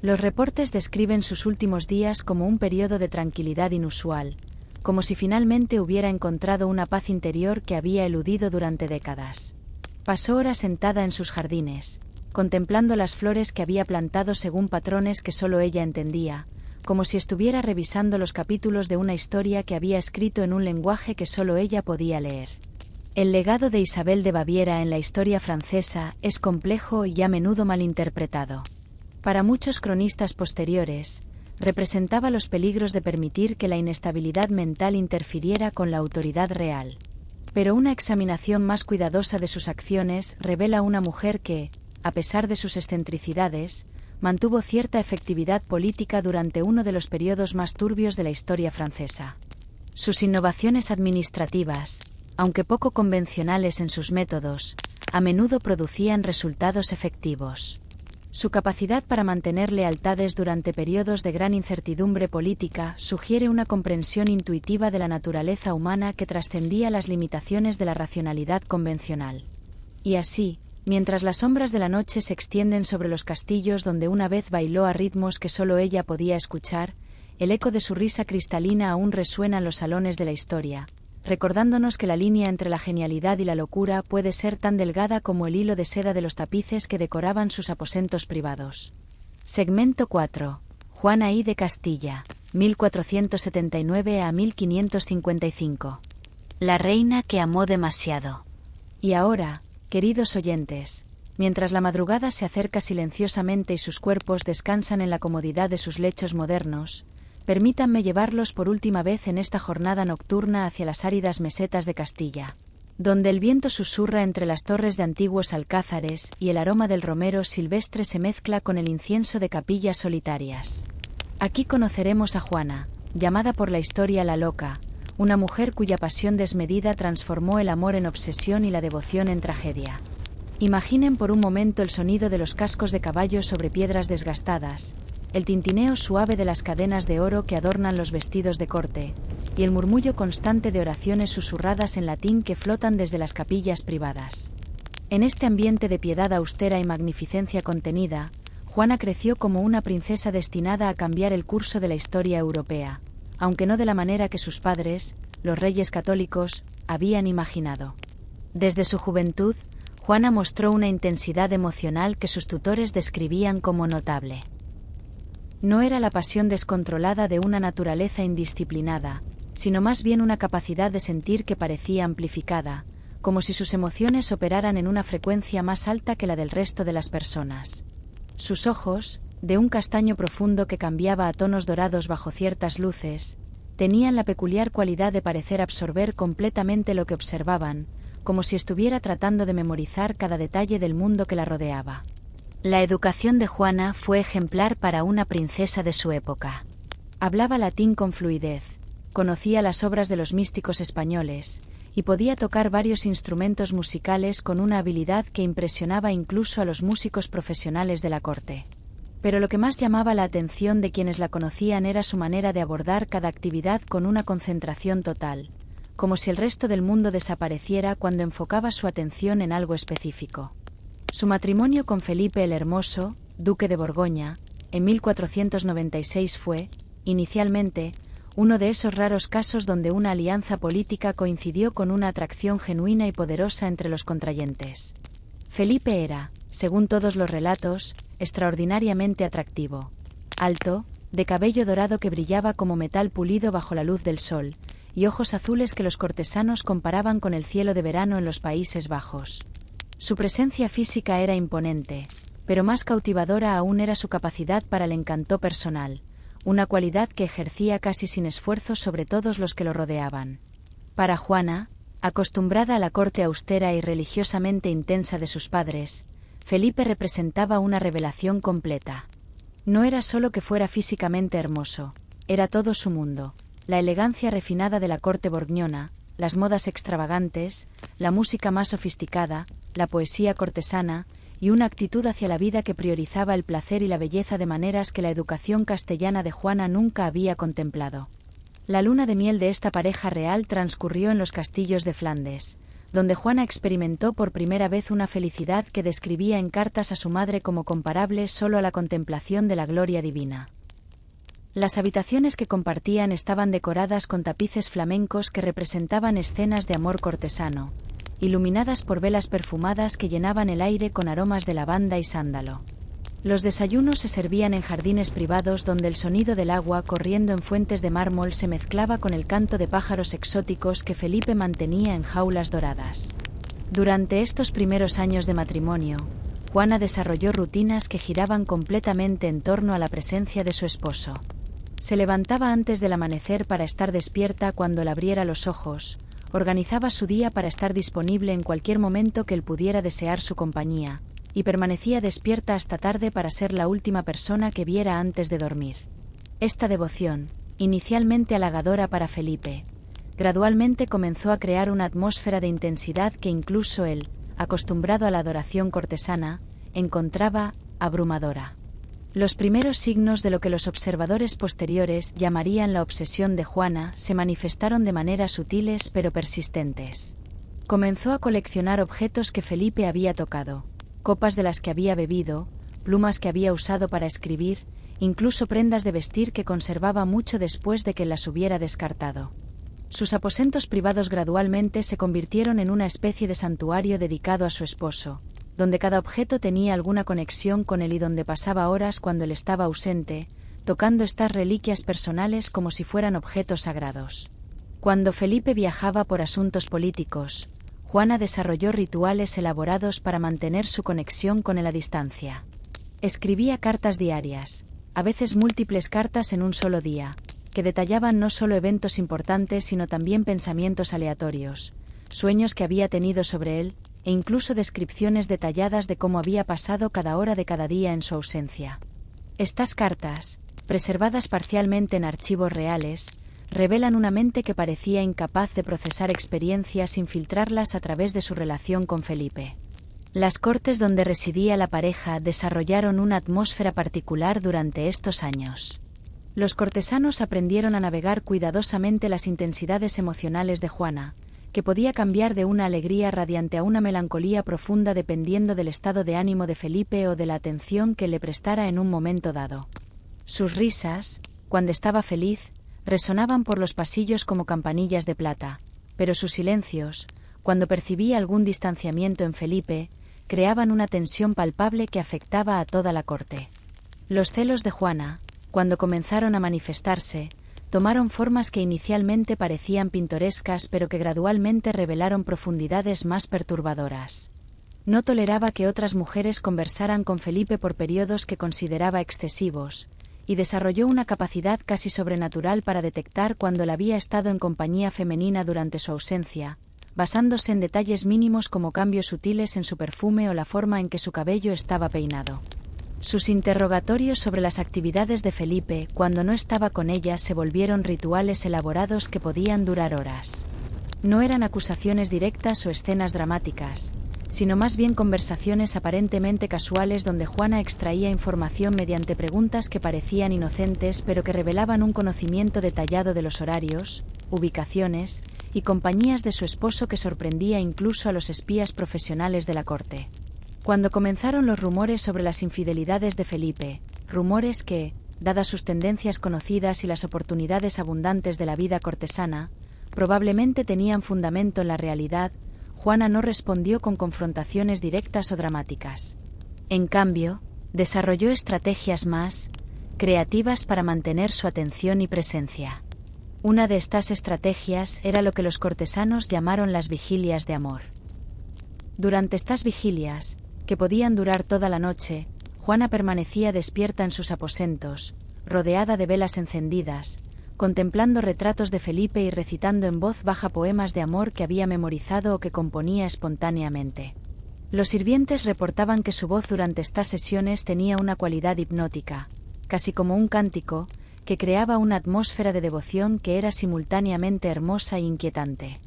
Speaker 1: Los reportes describen sus últimos días como un periodo de tranquilidad inusual, como si finalmente hubiera encontrado una paz interior que había eludido durante décadas. Pasó horas sentada en sus jardines, contemplando las flores que había plantado según patrones que solo ella entendía, como si estuviera revisando los capítulos de una historia que había escrito en un lenguaje que solo ella podía leer. El legado de Isabel de Baviera en la historia francesa es complejo y a menudo malinterpretado. Para muchos cronistas posteriores, representaba los peligros de permitir que la inestabilidad mental interfiriera con la autoridad real. Pero una examinación más cuidadosa de sus acciones revela una mujer que, a pesar de sus excentricidades, mantuvo cierta efectividad política durante uno de los periodos más turbios de la historia francesa. Sus innovaciones administrativas, aunque poco convencionales en sus métodos, a menudo producían resultados efectivos. Su capacidad para mantener lealtades durante periodos de gran incertidumbre política sugiere una comprensión intuitiva de la naturaleza humana que trascendía las limitaciones de la racionalidad convencional. Y así, mientras las sombras de la noche se extienden sobre los castillos donde una vez bailó a ritmos que solo ella podía escuchar, el eco de su risa cristalina aún resuena en los salones de la historia, recordándonos que la línea entre la genialidad y la locura puede ser tan delgada como el hilo de seda de los tapices que decoraban sus aposentos privados. Segmento 4. Juana I de Castilla, 1479 a 1555. La reina que amó demasiado. Y ahora, queridos oyentes, mientras la madrugada se acerca silenciosamente y sus cuerpos descansan en la comodidad de sus lechos modernos, permítanme llevarlos por última vez en esta jornada nocturna hacia las áridas mesetas de Castilla, donde el viento susurra entre las torres de antiguos alcázares y el aroma del romero silvestre se mezcla con el incienso de capillas solitarias. Aquí conoceremos a Juana, llamada por la historia la Loca, una mujer cuya pasión desmedida transformó el amor en obsesión y la devoción en tragedia. Imaginen por un momento el sonido de los cascos de caballo sobre piedras desgastadas, el tintineo suave de las cadenas de oro que adornan los vestidos de corte, y el murmullo constante de oraciones susurradas en latín que flotan desde las capillas privadas. En este ambiente de piedad austera y magnificencia contenida, Juana creció como una princesa destinada a cambiar el curso de la historia europea, aunque no de la manera que sus padres, los reyes católicos, habían imaginado. Desde su juventud, Juana mostró una intensidad emocional que sus tutores describían como notable. No era la pasión descontrolada de una naturaleza indisciplinada, sino más bien una capacidad de sentir que parecía amplificada, como si sus emociones operaran en una frecuencia más alta que la del resto de las personas. Sus ojos, de un castaño profundo que cambiaba a tonos dorados bajo ciertas luces, tenían la peculiar cualidad de parecer absorber completamente lo que observaban, como si estuviera tratando de memorizar cada detalle del mundo que la rodeaba. La educación de Juana fue ejemplar para una princesa de su época. Hablaba latín con fluidez, conocía las obras de los místicos españoles, y podía tocar varios instrumentos musicales con una habilidad que impresionaba incluso a los músicos profesionales de la corte. Pero lo que más llamaba la atención de quienes la conocían era su manera de abordar cada actividad con una concentración total, como si el resto del mundo desapareciera cuando enfocaba su atención en algo específico. Su matrimonio con Felipe el Hermoso, duque de Borgoña, en 1496 fue, inicialmente, uno de esos raros casos donde una alianza política coincidió con una atracción genuina y poderosa entre los contrayentes. Felipe era, según todos los relatos, extraordinariamente atractivo. Alto, de cabello dorado que brillaba como metal pulido bajo la luz del sol, y ojos azules que los cortesanos comparaban con el cielo de verano en los Países Bajos. Su presencia física era imponente, pero más cautivadora aún era su capacidad para el encanto personal, una cualidad que ejercía casi sin esfuerzo sobre todos los que lo rodeaban. Para Juana, acostumbrada a la corte austera y religiosamente intensa de sus padres, Felipe representaba una revelación completa. No era solo que fuera físicamente hermoso, era todo su mundo, la elegancia refinada de la corte borgoñona, las modas extravagantes, la música más sofisticada, la poesía cortesana, y una actitud hacia la vida que priorizaba el placer y la belleza de maneras que la educación castellana de Juana nunca había contemplado. La luna de miel de esta pareja real transcurrió en los castillos de Flandes, donde Juana experimentó por primera vez una felicidad que describía en cartas a su madre como comparable solo a la contemplación de la gloria divina. Las habitaciones que compartían estaban decoradas con tapices flamencos que representaban escenas de amor cortesano, iluminadas por velas perfumadas que llenaban el aire con aromas de lavanda y sándalo. Los desayunos se servían en jardines privados donde el sonido del agua corriendo en fuentes de mármol se mezclaba con el canto de pájaros exóticos que Felipe mantenía en jaulas doradas. Durante estos primeros años de matrimonio, Juana desarrolló rutinas que giraban completamente en torno a la presencia de su esposo. Se levantaba antes del amanecer para estar despierta cuando él abriera los ojos, organizaba su día para estar disponible en cualquier momento que él pudiera desear su compañía, y permanecía despierta hasta tarde para ser la última persona que viera antes de dormir. Esta devoción, inicialmente halagadora para Felipe, gradualmente comenzó a crear una atmósfera de intensidad que incluso él, acostumbrado a la adoración cortesana, encontraba abrumadora. Los primeros signos de lo que los observadores posteriores llamarían la obsesión de Juana se manifestaron de maneras sutiles pero persistentes. Comenzó a coleccionar objetos que Felipe había tocado, copas de las que había bebido, plumas que había usado para escribir, incluso prendas de vestir que conservaba mucho después de que las hubiera descartado. Sus aposentos privados gradualmente se convirtieron en una especie de santuario dedicado a su esposo, donde cada objeto tenía alguna conexión con él y donde pasaba horas cuando él estaba ausente, tocando estas reliquias personales como si fueran objetos sagrados. Cuando Felipe viajaba por asuntos políticos, Juana desarrolló rituales elaborados para mantener su conexión con él a distancia. Escribía cartas diarias, a veces múltiples cartas en un solo día, que detallaban no solo eventos importantes sino también pensamientos aleatorios, sueños que había tenido sobre él, e incluso descripciones detalladas de cómo había pasado cada hora de cada día en su ausencia. Estas cartas, preservadas parcialmente en archivos reales, revelan una mente que parecía incapaz de procesar experiencias sin filtrarlas a través de su relación con Felipe. Las cortes donde residía la pareja desarrollaron una atmósfera particular durante estos años. Los cortesanos aprendieron a navegar cuidadosamente las intensidades emocionales de Juana, que podía cambiar de una alegría radiante a una melancolía profunda dependiendo del estado de ánimo de Felipe o de la atención que le prestara en un momento dado. Sus risas, cuando estaba feliz, resonaban por los pasillos como campanillas de plata, pero sus silencios, cuando percibía algún distanciamiento en Felipe, creaban una tensión palpable que afectaba a toda la corte. Los celos de Juana, cuando comenzaron a manifestarse, tomaron formas que inicialmente parecían pintorescas pero que gradualmente revelaron profundidades más perturbadoras. No toleraba que otras mujeres conversaran con Felipe por periodos que consideraba excesivos, y desarrolló una capacidad casi sobrenatural para detectar cuando él había estado en compañía femenina durante su ausencia, basándose en detalles mínimos como cambios sutiles en su perfume o la forma en que su cabello estaba peinado. Sus interrogatorios sobre las actividades de Felipe cuando no estaba con ella se volvieron rituales elaborados que podían durar horas. No eran acusaciones directas o escenas dramáticas, sino más bien conversaciones aparentemente casuales donde Juana extraía información mediante preguntas que parecían inocentes pero que revelaban un conocimiento detallado de los horarios, ubicaciones y compañías de su esposo que sorprendía incluso a los espías profesionales de la corte. Cuando comenzaron los rumores sobre las infidelidades de Felipe, rumores que, dadas sus tendencias conocidas y las oportunidades abundantes de la vida cortesana, probablemente tenían fundamento en la realidad, Juana no respondió con confrontaciones directas o dramáticas. En cambio, desarrolló estrategias más creativas para mantener su atención y presencia. Una de estas estrategias era lo que los cortesanos llamaron las vigilias de amor. Durante estas vigilias, que podían durar toda la noche, Juana permanecía despierta en sus aposentos, rodeada de velas encendidas, contemplando retratos de Felipe y recitando en voz baja poemas de amor que había memorizado o que componía espontáneamente. Los sirvientes reportaban que su voz durante estas sesiones tenía una cualidad hipnótica, casi como un cántico, que creaba una atmósfera de devoción que era simultáneamente hermosa e inquietante.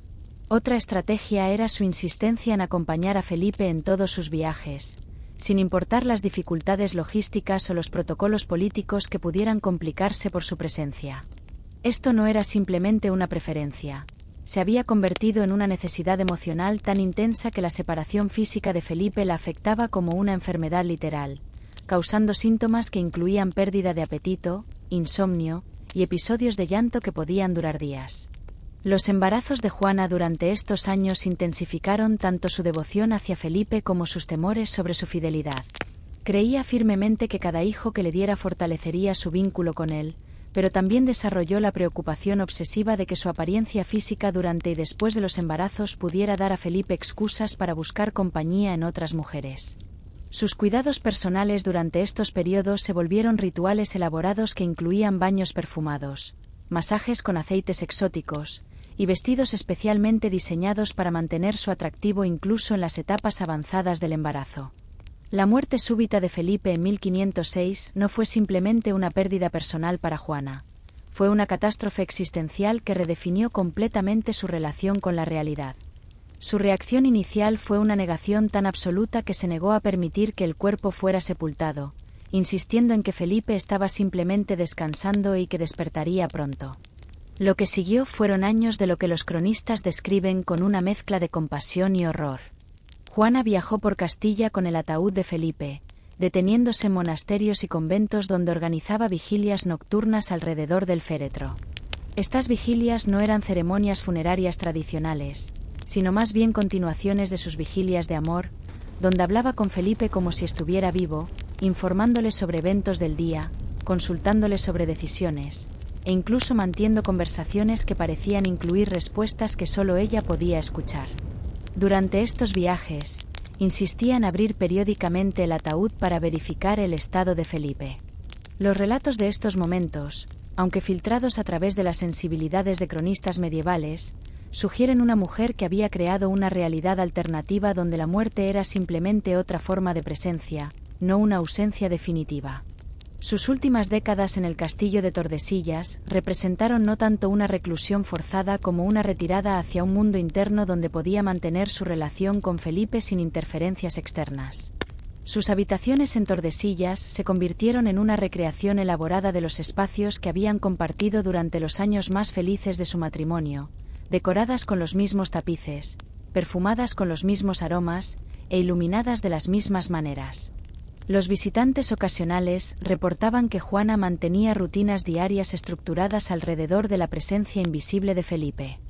Speaker 1: Otra estrategia era su insistencia en acompañar a Felipe en todos sus viajes, sin importar las dificultades logísticas o los protocolos políticos que pudieran complicarse por su presencia. Esto no era simplemente una preferencia. Se había convertido en una necesidad emocional tan intensa que la separación física de Felipe la afectaba como una enfermedad literal, causando síntomas que incluían pérdida de apetito, insomnio y episodios de llanto que podían durar días. Los embarazos de Juana durante estos años intensificaron tanto su devoción hacia Felipe como sus temores sobre su fidelidad. Creía firmemente que cada hijo que le diera fortalecería su vínculo con él, pero también desarrolló la preocupación obsesiva de que su apariencia física durante y después de los embarazos pudiera dar a Felipe excusas para buscar compañía en otras mujeres. Sus cuidados personales durante estos periodos se volvieron rituales elaborados que incluían baños perfumados, masajes con aceites exóticos y vestidos especialmente diseñados para mantener su atractivo incluso en las etapas avanzadas del embarazo. La muerte súbita de Felipe en 1506 no fue simplemente una pérdida personal para Juana. Fue una catástrofe existencial que redefinió completamente su relación con la realidad. Su reacción inicial fue una negación tan absoluta que se negó a permitir que el cuerpo fuera sepultado, insistiendo en que Felipe estaba simplemente descansando y que despertaría pronto. Lo que siguió fueron años de lo que los cronistas describen con una mezcla de compasión y horror. Juana viajó por Castilla con el ataúd de Felipe, deteniéndose en monasterios y conventos donde organizaba vigilias nocturnas alrededor del féretro. Estas vigilias no eran ceremonias funerarias tradicionales, sino más bien continuaciones de sus vigilias de amor, donde hablaba con Felipe como si estuviera vivo, informándole sobre eventos del día, consultándole sobre decisiones, e incluso manteniendo conversaciones que parecían incluir respuestas que solo ella podía escuchar. Durante estos viajes, insistía en abrir periódicamente el ataúd para verificar el estado de Felipe. Los relatos de estos momentos, aunque filtrados a través de las sensibilidades de cronistas medievales, sugieren una mujer que había creado una realidad alternativa donde la muerte era simplemente otra forma de presencia, no una ausencia definitiva. Sus últimas décadas en el castillo de Tordesillas representaron no tanto una reclusión forzada como una retirada hacia un mundo interno donde podía mantener su relación con Felipe sin interferencias externas. Sus habitaciones en Tordesillas se convirtieron en una recreación elaborada de los espacios que habían compartido durante los años más felices de su matrimonio, decoradas con los mismos tapices, perfumadas con los mismos aromas e iluminadas de las mismas maneras. Los visitantes ocasionales reportaban que Juana mantenía rutinas diarias estructuradas alrededor de la presencia invisible de Felipe.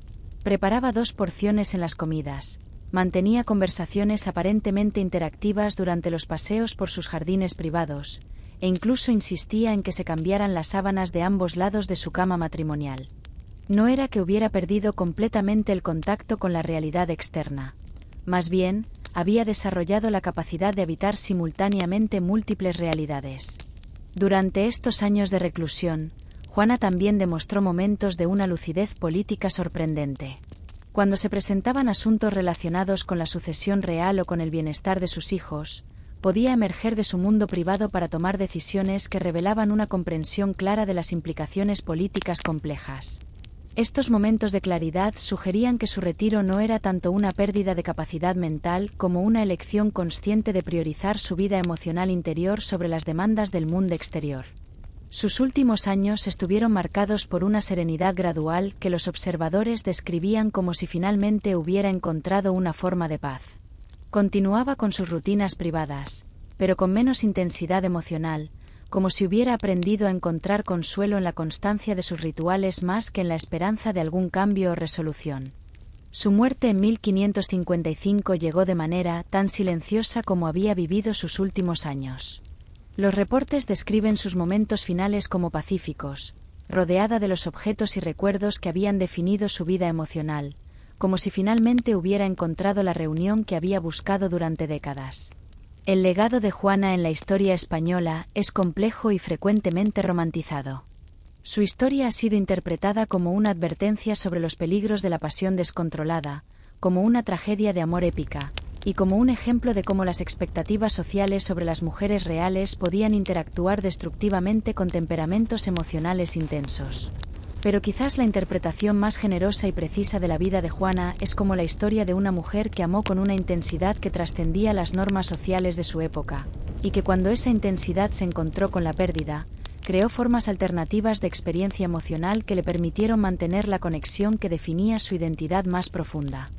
Speaker 1: Preparaba 2 porciones en las comidas, mantenía conversaciones aparentemente interactivas durante los paseos por sus jardines privados, e incluso insistía en que se cambiaran las sábanas de ambos lados de su cama matrimonial. No era que hubiera perdido completamente el contacto con la realidad externa. Más bien, había desarrollado la capacidad de habitar simultáneamente múltiples realidades. Durante estos años de reclusión, Juana también demostró momentos de una lucidez política sorprendente. Cuando se presentaban asuntos relacionados con la sucesión real o con el bienestar de sus hijos, podía emerger de su mundo privado para tomar decisiones que revelaban una comprensión clara de las implicaciones políticas complejas. Estos momentos de claridad sugerían que su retiro no era tanto una pérdida de capacidad mental como una elección consciente de priorizar su vida emocional interior sobre las demandas del mundo exterior. Sus últimos años estuvieron marcados por una serenidad gradual que los observadores describían como si finalmente hubiera encontrado una forma de paz. Continuaba con sus rutinas privadas, pero con menos intensidad emocional, como si hubiera aprendido a encontrar consuelo en la constancia de sus rituales más que en la esperanza de algún cambio o resolución. Su muerte en 1555 llegó de manera tan silenciosa como había vivido sus últimos años. Los reportes describen sus momentos finales como pacíficos, rodeada de los objetos y recuerdos que habían definido su vida emocional, como si finalmente hubiera encontrado la reunión que había buscado durante décadas. El legado de Juana en la historia española es complejo y frecuentemente romantizado. Su historia ha sido interpretada como una advertencia sobre los peligros de la pasión descontrolada, como una tragedia de amor épica, y como un ejemplo de cómo las expectativas sociales sobre las mujeres reales podían interactuar destructivamente con temperamentos emocionales intensos. Pero quizás la interpretación más generosa y precisa de la vida de Juana es como la historia de una mujer que amó con una intensidad que trascendía las normas sociales de su época, y que cuando esa intensidad se encontró con la pérdida, creó formas alternativas de experiencia emocional que le permitieron mantener la conexión que definía su identidad más profunda.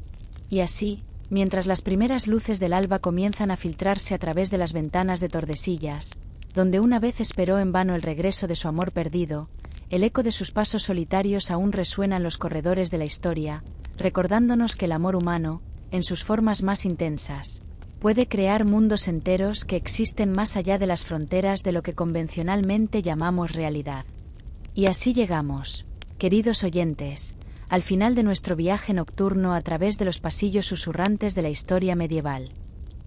Speaker 1: Y así, mientras las primeras luces del alba comienzan a filtrarse a través de las ventanas de Tordesillas, donde una vez esperó en vano el regreso de su amor perdido, el eco de sus pasos solitarios aún resuena en los corredores de la historia, recordándonos que el amor humano, en sus formas más intensas, puede crear mundos enteros que existen más allá de las fronteras de lo que convencionalmente llamamos realidad. Y así llegamos, queridos oyentes, al final de nuestro viaje nocturno a través de los pasillos susurrantes de la historia medieval.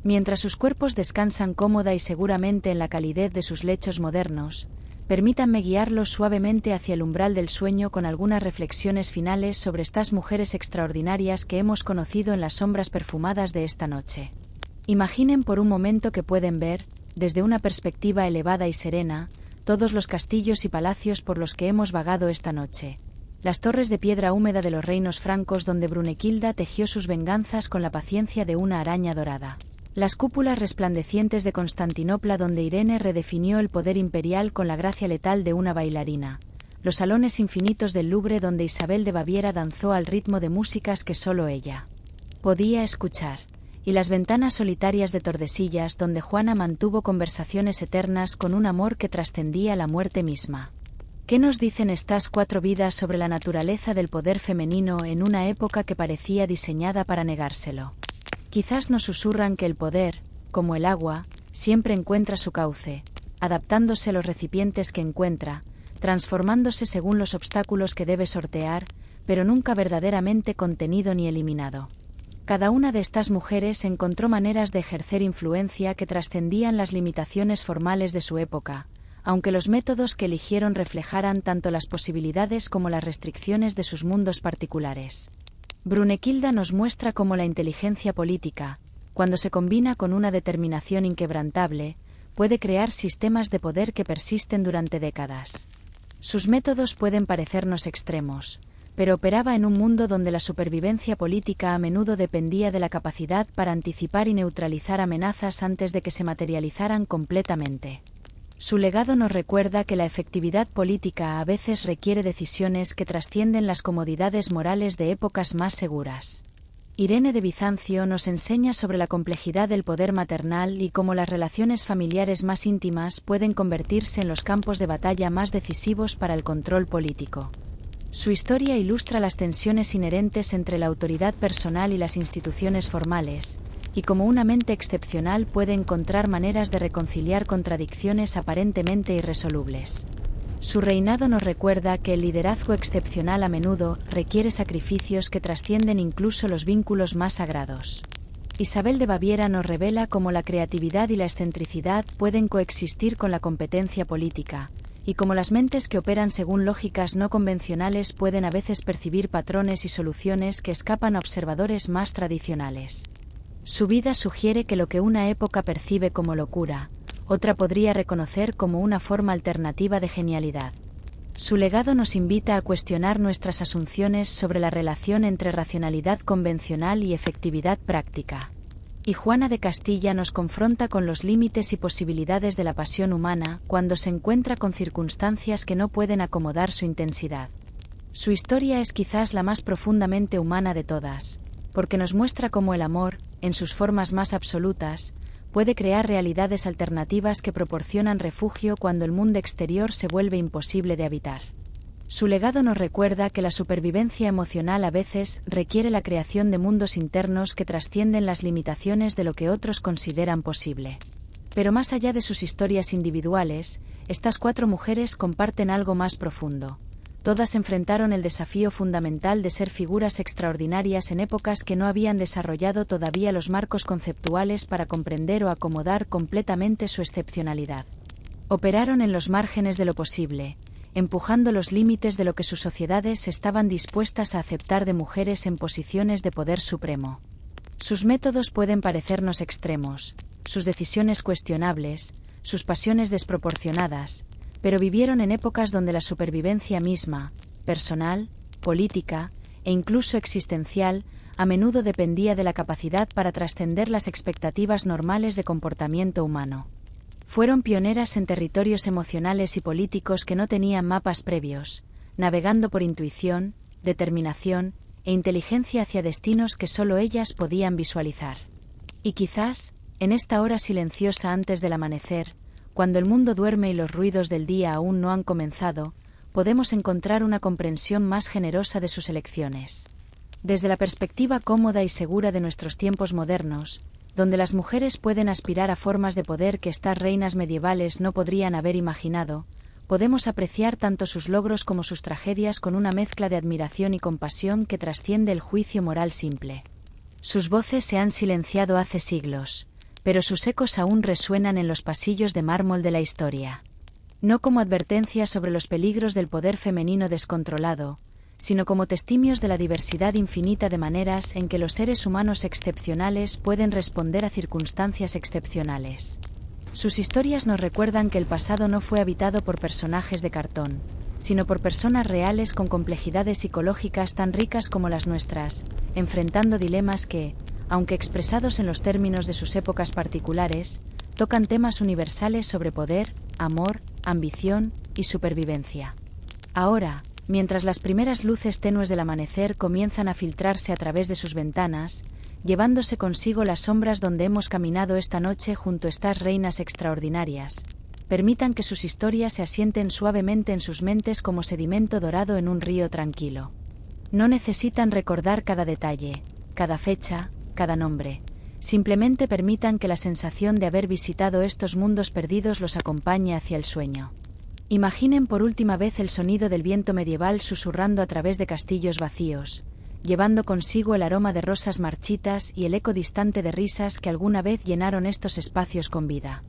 Speaker 1: Mientras sus cuerpos descansan cómoda y seguramente en la calidez de sus lechos modernos, permítanme guiarlos suavemente hacia el umbral del sueño con algunas reflexiones finales sobre estas mujeres extraordinarias que hemos conocido en las sombras perfumadas de esta noche. Imaginen por un momento que pueden ver, desde una perspectiva elevada y serena, todos los castillos y palacios por los que hemos vagado esta noche. Las torres de piedra húmeda de los reinos francos donde Brunequilda tejió sus venganzas con la paciencia de una araña dorada. Las cúpulas resplandecientes de Constantinopla donde Irene redefinió el poder imperial con la gracia letal de una bailarina. Los salones infinitos del Louvre donde Isabel de Baviera danzó al ritmo de músicas que solo ella podía escuchar. Y las ventanas solitarias de Tordesillas donde Juana mantuvo conversaciones eternas con un amor que trascendía la muerte misma. ¿Qué nos dicen estas 4 vidas sobre la naturaleza del poder femenino en una época que parecía diseñada para negárselo? Quizás nos susurran que el poder, como el agua, siempre encuentra su cauce, adaptándose a los recipientes que encuentra, transformándose según los obstáculos que debe sortear, pero nunca verdaderamente contenido ni eliminado. Cada una de estas mujeres encontró maneras de ejercer influencia que trascendían las limitaciones formales de su época, aunque los métodos que eligieron reflejaran tanto las posibilidades como las restricciones de sus mundos particulares. Brunequilda nos muestra cómo la inteligencia política, cuando se combina con una determinación inquebrantable, puede crear sistemas de poder que persisten durante décadas. Sus métodos pueden parecernos extremos, pero operaba en un mundo donde la supervivencia política a menudo dependía de la capacidad para anticipar y neutralizar amenazas antes de que se materializaran completamente. Su legado nos recuerda que la efectividad política a veces requiere decisiones que trascienden las comodidades morales de épocas más seguras. Irene de Bizancio nos enseña sobre la complejidad del poder maternal y cómo las relaciones familiares más íntimas pueden convertirse en los campos de batalla más decisivos para el control político. Su historia ilustra las tensiones inherentes entre la autoridad personal y las instituciones formales, y como una mente excepcional puede encontrar maneras de reconciliar contradicciones aparentemente irresolubles. Su reinado nos recuerda que el liderazgo excepcional a menudo requiere sacrificios que trascienden incluso los vínculos más sagrados. Isabel de Baviera nos revela cómo la creatividad y la excentricidad pueden coexistir con la competencia política, y cómo las mentes que operan según lógicas no convencionales pueden a veces percibir patrones y soluciones que escapan a observadores más tradicionales. Su vida sugiere que lo que una época percibe como locura, otra podría reconocer como una forma alternativa de genialidad. Su legado nos invita a cuestionar nuestras asunciones sobre la relación entre racionalidad convencional y efectividad práctica. Y Juana de Castilla nos confronta con los límites y posibilidades de la pasión humana cuando se encuentra con circunstancias que no pueden acomodar su intensidad. Su historia es quizás la más profundamente humana de todas, porque nos muestra cómo el amor, en sus formas más absolutas, puede crear realidades alternativas que proporcionan refugio cuando el mundo exterior se vuelve imposible de habitar. Su legado nos recuerda que la supervivencia emocional a veces requiere la creación de mundos internos que trascienden las limitaciones de lo que otros consideran posible. Pero más allá de sus historias individuales, estas 4 mujeres comparten algo más profundo. Todas enfrentaron el desafío fundamental de ser figuras extraordinarias en épocas que no habían desarrollado todavía los marcos conceptuales para comprender o acomodar completamente su excepcionalidad. Operaron en los márgenes de lo posible, empujando los límites de lo que sus sociedades estaban dispuestas a aceptar de mujeres en posiciones de poder supremo. Sus métodos pueden parecernos extremos, sus decisiones cuestionables, sus pasiones desproporcionadas, pero vivieron en épocas donde la supervivencia misma, personal, política e incluso existencial, a menudo dependía de la capacidad para trascender las expectativas normales de comportamiento humano. Fueron pioneras en territorios emocionales y políticos que no tenían mapas previos, navegando por intuición, determinación e inteligencia hacia destinos que solo ellas podían visualizar. Y quizás, en esta hora silenciosa antes del amanecer, cuando el mundo duerme y los ruidos del día aún no han comenzado, podemos encontrar una comprensión más generosa de sus elecciones. Desde la perspectiva cómoda y segura de nuestros tiempos modernos, donde las mujeres pueden aspirar a formas de poder que estas reinas medievales no podrían haber imaginado, podemos apreciar tanto sus logros como sus tragedias con una mezcla de admiración y compasión que trasciende el juicio moral simple. Sus voces se han silenciado hace siglos, pero sus ecos aún resuenan en los pasillos de mármol de la historia. No como advertencias sobre los peligros del poder femenino descontrolado, sino como testimonios de la diversidad infinita de maneras en que los seres humanos excepcionales pueden responder a circunstancias excepcionales. Sus historias nos recuerdan que el pasado no fue habitado por personajes de cartón, sino por personas reales con complejidades psicológicas tan ricas como las nuestras, enfrentando dilemas que, aunque expresados en los términos de sus épocas particulares, tocan temas universales sobre poder, amor, ambición y supervivencia. Ahora, mientras las primeras luces tenues del amanecer comienzan a filtrarse a través de sus ventanas, llevándose consigo las sombras donde hemos caminado esta noche junto a estas reinas extraordinarias, permitan que sus historias se asienten suavemente en sus mentes como sedimento dorado en un río tranquilo. No necesitan recordar cada detalle, cada fecha, cada nombre. Simplemente permitan que la sensación de haber visitado estos mundos perdidos los acompañe hacia el sueño. Imaginen por última vez el sonido del viento medieval susurrando a través de castillos vacíos, llevando consigo el aroma de rosas marchitas y el eco distante de risas que alguna vez llenaron estos espacios con vida.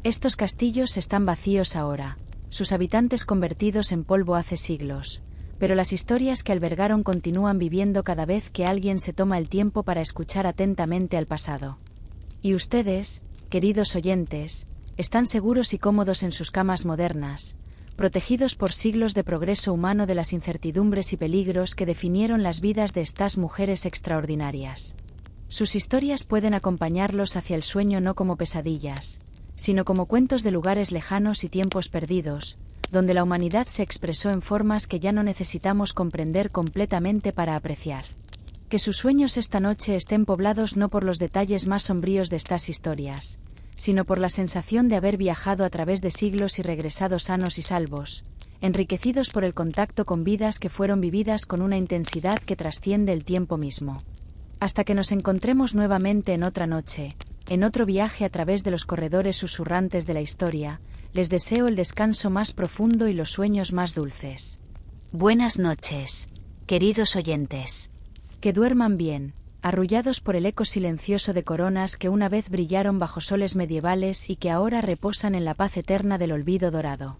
Speaker 1: Estos castillos están vacíos ahora, sus habitantes convertidos en polvo hace siglos, pero las historias que albergaron continúan viviendo cada vez que alguien se toma el tiempo para escuchar atentamente al pasado. Y ustedes, queridos oyentes, están seguros y cómodos en sus camas modernas, protegidos por siglos de progreso humano de las incertidumbres y peligros que definieron las vidas de estas mujeres extraordinarias. Sus historias pueden acompañarlos hacia el sueño no como pesadillas, sino como cuentos de lugares lejanos y tiempos perdidos, donde la humanidad se expresó en formas que ya no necesitamos comprender completamente para apreciar. Que sus sueños esta noche estén poblados no por los detalles más sombríos de estas historias, sino por la sensación de haber viajado a través de siglos y regresado sanos y salvos, enriquecidos por el contacto con vidas que fueron vividas con una intensidad que trasciende el tiempo mismo. Hasta que nos encontremos nuevamente en otra noche, en otro viaje a través de los corredores susurrantes de la historia, les deseo el descanso más profundo y los sueños más dulces. Buenas noches, queridos oyentes. Que duerman bien, arrullados por el eco silencioso de coronas que una vez brillaron bajo soles medievales y que ahora reposan en la paz eterna del olvido dorado.